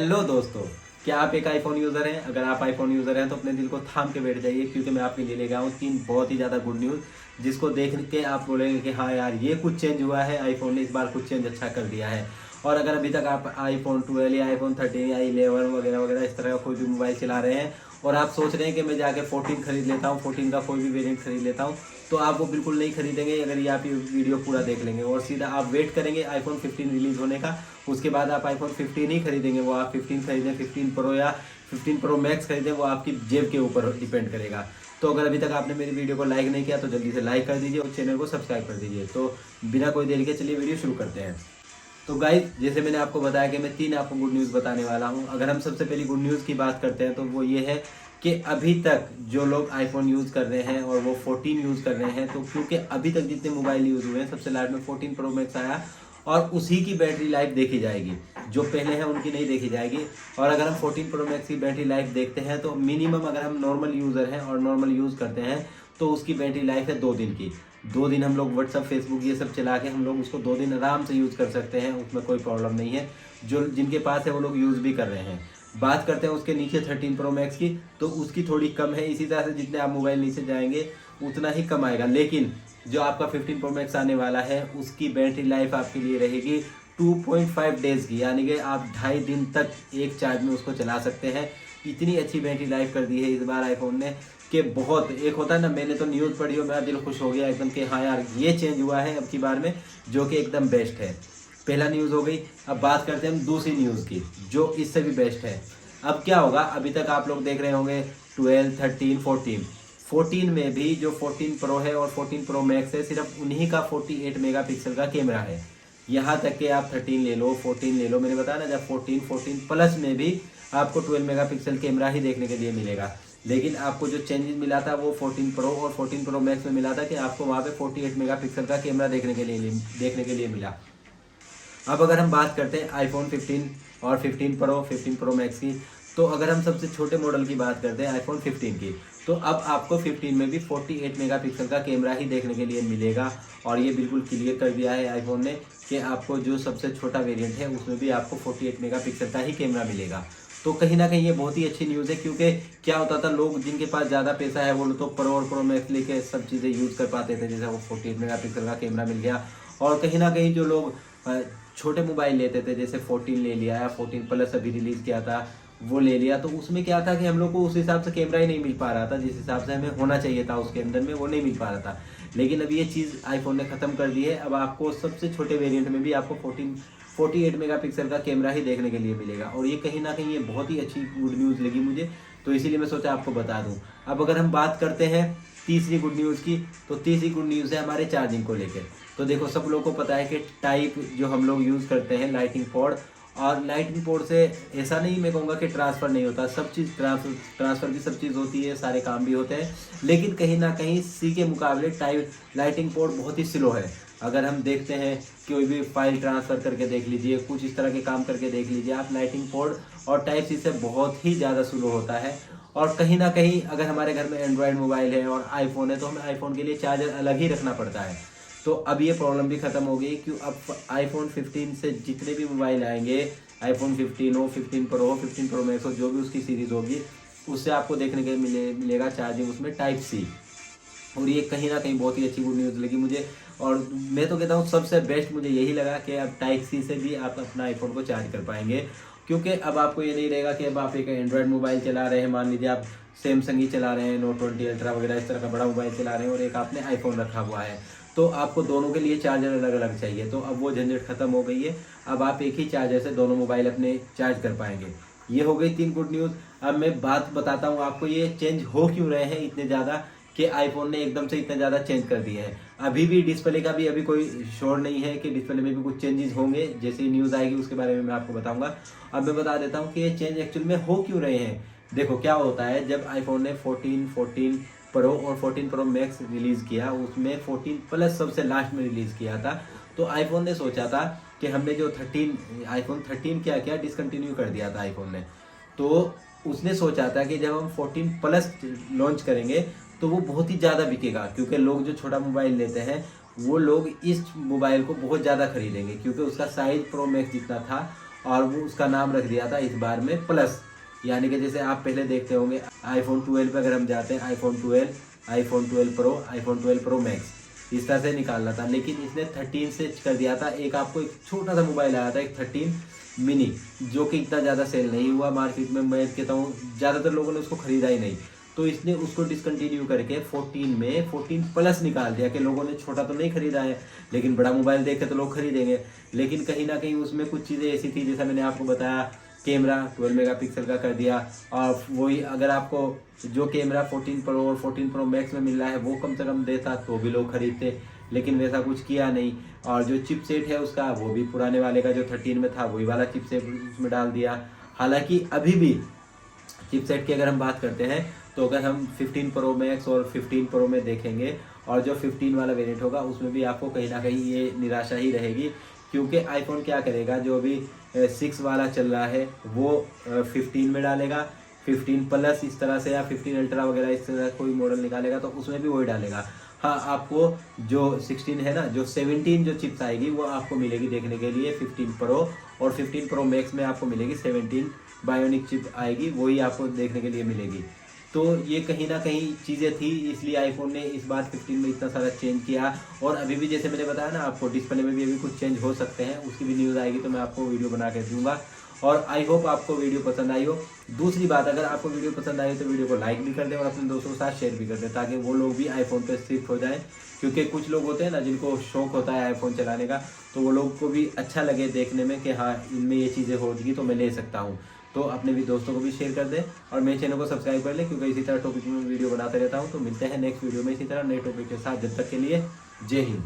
Hello दोस्तों, क्या आप एक आईफोन यूज़र हैं? अगर आप आईफोन यूज़र हैं तो अपने दिल को थाम के बैठ जाइए, क्योंकि मैं आपके लिए लेके आया हूँ 3 बहुत ही ज़्यादा गुड न्यूज़, जिसको देख के आप बोलेंगे कि हाँ यार, ये कुछ चेंज हुआ है, आईफोन ने इस बार कुछ चेंज अच्छा कर दिया है। और अगर अभी तक आप आईफोन 12 या आईफोन 13 या 11 वगैरह वगैरह इस तरह का कोई भी मोबाइल चला रहे हैं और आप सोच रहे हैं कि मैं जाके 14 खरीद लेता हूँ, 14 का कोई भी वेरिएंट खरीद लेता हूँ, तो आप वो बिल्कुल नहीं खरीदेंगे अगर ये आप ये वीडियो पूरा देख लेंगे और सीधा आप वेट करेंगे आईफोन 15 रिलीज होने का। उसके बाद आप आईफोन 15 ही खरीदेंगे। वो आप 15 खरीदें, 15 प्रो या 15 प्रो मैक्स खरीदें, वो आपकी जेब के ऊपर डिपेंड करेगा। तो अगर अभी तक आपने मेरी वीडियो को लाइक नहीं किया तो जल्दी से लाइक कर दीजिए और चैनल को सब्सक्राइब कर दीजिए। तो बिना कोई देरी के चलिए वीडियो शुरू करते हैं। तो गाइस, जैसे मैंने आपको बताया कि मैं 3 आपको गुड न्यूज़ बताने वाला हूं। अगर हम सबसे पहली गुड न्यूज़ की बात करते हैं तो वो ये है कि अभी तक जो लोग आईफोन यूज़ कर रहे हैं और वो 14 यूज़ कर रहे हैं, तो क्योंकि अभी तक जितने मोबाइल यूज़ हुए हैं सबसे लास्ट में 14 प्रो मैक्स आया और उसी की बैटरी लाइफ देखी जाएगी, जो पहले हैं उनकी नहीं देखी जाएगी। और अगर हम 14 प्रो मैक्स की बैटरी लाइफ देखते हैं तो मिनिमम अगर हम नॉर्मल यूज़र हैं और नॉर्मल यूज़ करते हैं तो उसकी बैटरी लाइफ है 2 दिन की। 2 दिन हम लोग व्हाट्सअप फेसबुक ये सब चला के हम लोग उसको 2 दिन आराम से यूज़ कर सकते हैं, उसमें कोई प्रॉब्लम नहीं है। जो जिनके पास है वो लोग यूज़ भी कर रहे हैं। बात करते हैं उसके नीचे 13 प्रो मैक्स की, तो उसकी थोड़ी कम है। इसी तरह से जितने आप मोबाइल नीचे जाएंगे उतना ही कम आएगा। लेकिन जो आपका 15 प्रो मैक्स आने वाला है उसकी बैटरी लाइफ आपके लिए रहेगी 2.5 डेज की, यानी कि आप 2.5 दिन तक एक चार्ज में उसको चला सकते हैं। इतनी अच्छी बैटरी लाइफ कर दी है इस बार आईफोन ने कि बहुत, एक होता है ना, मैंने तो न्यूज़ पढ़ी हो मेरा दिल खुश हो गया एकदम कि हाँ यार, ये चेंज हुआ है अब की बार में, जो कि एकदम बेस्ट है। पहला न्यूज़ हो गई। अब बात करते हैं हम दूसरी न्यूज़ की, जो इससे भी बेस्ट है। अब क्या होगा, अभी तक आप लोग देख रहे होंगे 12, 13, 14, 14 में भी जो 14 प्रो है और 14 प्रो मैक्स है, सिर्फ उन्हीं का 48 मेगापिक्सल का कैमरा है। यहाँ तक कि आप 13 ले लो, 14 ले लो, मैंने बताया ना, जब 14, 14 प्लस में भी आपको 12 मेगापिक्सल कैमरा ही देखने के लिए मिलेगा। लेकिन आपको जो चेंजेस मिला था वो 14 प्रो और 14 प्रो मैक्स में मिला था कि आपको वहाँ पे 48 मेगापिक्सल का कैमरा देखने के लिए मिला। अब अगर हम बात करते हैं आईफोन 15 और 15 प्रो मैक्स की, तो अगर हम सबसे छोटे मॉडल की बात करते हैं आईफोन 15 की, तो अब आपको 15 में भी 48 मेगापिक्सल का कैमरा ही देखने के लिए मिलेगा। और ये बिल्कुल क्लियर कर दिया है आईफोन ने कि आपको जो सबसे छोटा वेरिएंट है उसमें भी आपको 48 मेगापिक्सल का ही कैमरा मिलेगा। तो कहीं ना कहीं ये बहुत ही अच्छी न्यूज़ है, क्योंकि क्या होता था, लोग जिनके पास ज़्यादा पैसा है वो लोग तो प्रो और प्रो मैक्स लेके सब चीज़ें यूज़ कर पाते थे, जैसे वो 48 मेगापिक्सल का कैमरा मिल गया। और कहीं ना कहीं जो लोग छोटे मोबाइल लेते थे, जैसे 14 ले लिया या 14 प्लस अभी रिलीज़ किया था वो ले लिया, तो उसमें क्या था कि हम लोग को उस हिसाब से कैमरा ही नहीं मिल पा रहा था, जिस हिसाब से हमें होना चाहिए था उसके अंदर में, वो नहीं मिल पा रहा था। लेकिन अब ये चीज़ आईफोन ने ख़त्म कर दी है। अब आपको सबसे छोटे वेरिएंट में भी आपको 48 मेगापिक्सल का कैमरा ही देखने के लिए मिलेगा। और ये कहीं ना कहीं ये बहुत ही अच्छी गुड न्यूज़ लगी मुझे, तो इसीलिए मैं सोचा आपको बता दूं। अब अगर हम बात करते हैं तीसरी गुड न्यूज़ की, तो तीसरी गुड न्यूज़ है हमारे चार्जिंग को लेकर। तो देखो, सब लोगों को पता है कि टाइप जो हम लोग यूज़ करते हैं लाइटिंग पोर्ट, और लाइटिंग पोर्ट से ऐसा नहीं मैं कहूँगा कि ट्रांसफ़र नहीं होता, सब चीज़ ट्रांसफ़र की सब चीज़ होती है, सारे काम भी होते हैं। लेकिन कहीं ना कहीं सी के मुकाबले लाइटिंग पोर्ट बहुत ही स्लो है। अगर हम देखते हैं कोई भी फाइल ट्रांसफ़र करके देख लीजिए, कुछ इस तरह के काम करके देख लीजिए आप, लाइटिंग पोर्ट और टाइप सी से बहुत ही ज़्यादा स्लो होता है। और कहीं ना कहीं अगर हमारे घर में एंड्रॉयड मोबाइल है और आईफोन है तो हमें आईफोन के लिए चार्जर अलग ही रखना पड़ता है। तो अब ये प्रॉब्लम भी ख़त्म हो गई, क्यों अब आईफोन 15 से जितने भी मोबाइल आएंगे, आईफोन 15 हो, 15 प्रो हो, 15 प्रो मैक्स हो, जो भी उसकी सीरीज़ होगी, उससे आपको देखने के मिलेगा चार्जिंग उसमें टाइप सी। और ये कहीं ना कहीं बहुत ही अच्छी गुड न्यूज़ लगी मुझे। और मैं तो कहता हूँ सबसे बेस्ट मुझे यही लगा कि अब टाइप सी से भी आप अपना आईफोन को चार्ज कर पाएंगे, क्योंकि अब आपको ये नहीं रहेगा कि अब आप एक एंड्रॉयड मोबाइल चला रहे हैं, मान लीजिए आप सैमसंग ही चला रहे हैं, नोट 20 अल्ट्रा वगैरह इस तरह का बड़ा मोबाइल चला रहे हैं, और एक आपने आईफोन रखा हुआ है, तो आपको दोनों के लिए चार्जर अलग अलग चाहिए। तो अब वो झंझट खत्म हो गई है। अब आप एक ही चार्जर से दोनों मोबाइल अपने चार्ज कर पाएंगे। ये हो गई 3 गुड न्यूज़। अब मैं बात बताता हूँ आपको, ये चेंज हो क्यों रहे हैं इतने ज़्यादा, कि आईफोन ने एकदम से इतना ज़्यादा चेंज कर दिया है। अभी भी डिस्प्ले का भी अभी कोई श्योर नहीं है कि डिस्प्ले में भी कुछ चेंजेस होंगे, जैसे न्यूज़ आएगी उसके बारे में मैं आपको बताऊंगा। अब मैं बता देता हूँ कि ये चेंज एक्चुअल में हो क्यों रहे हैं। देखो क्या होता है, जब आईफोन ने 14 प्रो और 14 प्रो मैक्स रिलीज़ किया, उसमें 14 प्लस सबसे लास्ट में रिलीज़ किया था, तो आईफोन ने सोचा था कि हमने जो आईफोन 13 क्या क्या डिसकंटिन्यू कर दिया था आईफोन ने, तो उसने सोचा था कि जब हम 14 प्लस लॉन्च करेंगे तो वो बहुत ही ज़्यादा बिकेगा, क्योंकि लोग जो छोटा मोबाइल लेते हैं वो लोग इस मोबाइल को बहुत ज़्यादा खरीदेंगे, क्योंकि उसका साइज़ प्रो मैक्स जितना था और वो उसका नाम रख दिया था इस बार में प्लस। यानी कि जैसे आप पहले देखते होंगे आईफोन 12 पे अगर हम जाते हैं iPhone 12, iPhone 12 pro, iPhone 12 pro max, इस तरह से निकालना था। लेकिन इसने 13 से कर दिया था। एक आपको एक छोटा सा मोबाइल आया था, एक 13 मिनी, जो कि इतना ज़्यादा सेल नहीं हुआ मार्केट में। मैं कहता हूँ ज़्यादातर लोगों ने उसको खरीदा ही नहीं, तो इसने उसको डिसकंटिन्यू करके 14 में 14 प्लस निकाल दिया कि लोगों ने छोटा तो नहीं खरीदा है, लेकिन बड़ा मोबाइल देखे तो लोग खरीदेंगे। लेकिन कहीं ना कहीं उसमें कुछ चीज़ें ऐसी थी, जैसा मैंने आपको बताया, कैमरा 12 मेगापिक्सल का कर दिया। और वही अगर आपको जो कैमरा 14 प्रो और 14 प्रो मैक्स में मिल रहा है वो कम से कम देता तो भी लोग खरीदते, लेकिन वैसा कुछ किया नहीं। और जो चिपसेट है उसका वो भी पुराने वाले का जो 13 में था वही वाला चिपसेट उसमें डाल दिया। हालांकि अभी भी चिपसेट की अगर हम बात करते हैं तो अगर हम 15 प्रो मैक्स और 15 प्रो में देखेंगे और जो 15 वाला वेरिएंट होगा उसमें भी आपको कहीं ना कहीं ये निराशा ही रहेगी, क्योंकि आईफोन क्या करेगा, जो अभी 6 वाला चल रहा है वो 15 में डालेगा, 15 प्लस इस तरह से, या 15 अल्ट्रा वगैरह इस तरह कोई मॉडल निकालेगा तो उसमें भी वही डालेगा। हाँ, आपको जो 16 है ना, जो 17 जो चिप्स आएगी वो आपको मिलेगी देखने के लिए 15 प्रो, और 15 प्रो मैक्स में आपको मिलेगी 17 बायोनिक चिप आएगी, वही आपको देखने के लिए मिलेगी। तो ये कहीं ना कहीं चीज़ें थी, इसलिए आईफोन ने इस बार 15 में इतना सारा चेंज किया। और अभी भी जैसे मैंने बताया ना आपको, डिस्प्ले में भी अभी कुछ चेंज हो सकते हैं, उसकी भी न्यूज़ आएगी तो मैं आपको वीडियो बना के दूंगा। और आई होप आपको वीडियो पसंद आई हो। दूसरी बात, अगर आपको वीडियो पसंद आई तो वीडियो को लाइक भी कर दें और अपने दोस्तों के साथ शेयर भी कर दें, ताकि वो लोग भी आईफोन पे शिफ्ट हो जाएं। क्योंकि कुछ लोग होते हैं ना जिनको शौक होता है आईफोन चलाने का, तो वो लोग को भी अच्छा लगे देखने में कि हाँ इनमें ये चीज़ें होगी तो मैं ले सकता हूँ। तो अपने भी दोस्तों को भी शेयर कर दें और मेरे चैनल को सब्सक्राइब कर लें, क्योंकि इसी तरह टॉपिक में वीडियो बनाते रहता हूँ। तो मिलते हैं नेक्स्ट वीडियो में इसी तरह नए टॉपिक के साथ। जब तक के लिए जय हिंद।